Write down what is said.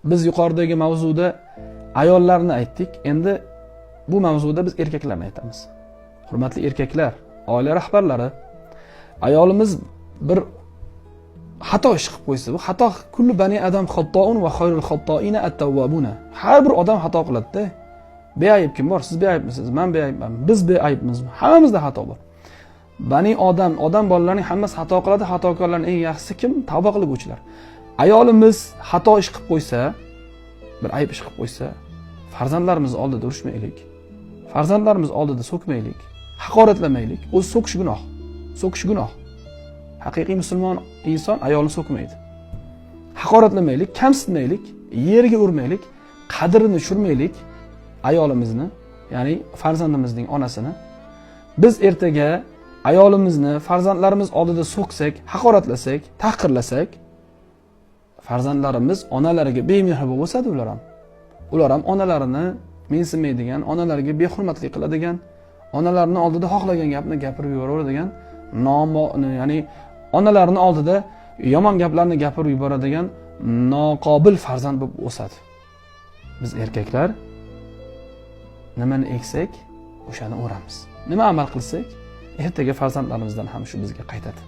Biz yuqoridagi mavzuda ayollarni aytdik. Endi bu mavzuda biz erkaklarni aytamiz. Hurmatli erkaklar, oila rahbarlari, ayolimiz bir xato ish qilib qo'ysa, bu xato kullu bani adam xattoun va khayrul xattoina at-tawwabuna. Har bir odam xato qiladi-da. Beayb kim bor? Siz beaybmisiz? Men beaybman. Biz beaybmizmi? Hammamizda xato bor. Bani odam bolalarining hammasi xato qiladi. Xatokorlarning eng yaxshisi kim? Tavba qiluvchilar. Ayolimiz xato ish qilib qo'ysa, bir ayb ish qilib qo'ysa, farzandlarimiz oldida urushmaylik. Farzandlarimiz oldida so'kmaylik, haqoratlamaylik. O'zi so'kish gunoh. So'kish gunoh. Haqiqiy musulmon inson ayolni so'kmaydi. Haqoratlamaylik, kamsitmaylik, yerga urmaylik, qadrini tushirmaylik ayolimizni, ya'ni farzandimizning onasini. Biz ertaga ayolimizni farzandlarimiz oldida so'ksak, haqoratlasak, tahqirlasak, farzandlarimiz onalariga bemehribon bo'lsa-da ular ham onalarini mensimaydigan, onalariga behurmatlik qiladigan, onalarini oldida xohlagan gapni gapirib yuboradigan, ya'ni onalarini oldida yomon gaplarni gapirib yuboradigan noqobil farzand bo'lib o'sadi. Biz erkaklar nimani eksak, o'shani o'ramiz. Nima amal qilsak, ertaga farzandlarimizdan ham shu bizga qaytadi.